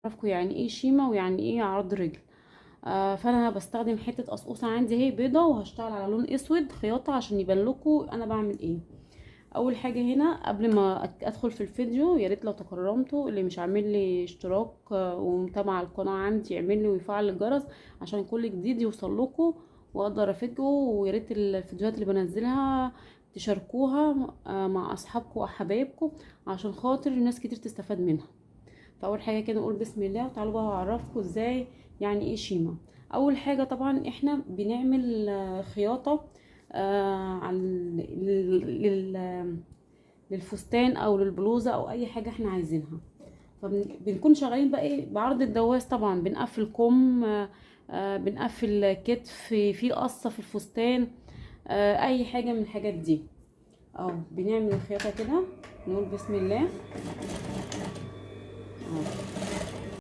اعرفكم يعني ايه شيمة ويعني ايه عرض رجل. فانا بستخدم حته قصقوصه عندي هي بيضه، وهشتغل على لون اسود خياطه عشان يبان لكم انا بعمل ايه. اول حاجه هنا قبل ما ادخل في الفيديو، يا ريت لو تكرمتوا اللي مش عامل لي اشتراك ومتابع القناه عندي يعمل لي ويفعل الجرس عشان كل جديد يوصل لكم واقدر افيدكم. ويا ريت الفيديوهات اللي بنزلها تشاركوها مع اصحابكم واحبايبكم عشان خاطر ناس كتير تستفاد منها. فاول حاجه كده نقول بسم الله، وتعالوا بقى اعرفكم ازاي يعني ايه شيمة. اول حاجه طبعا احنا بنعمل خياطه للفستان او للبلوزه او اي حاجه احنا عايزينها. فبنكون شغالين بقى ايه بعرض الدواس، طبعا بنقفل كم، بنقفل كتف في قصه في الفستان، اي حاجه من الحاجات دي. بنعمل الخياطه كده، نقول بسم الله.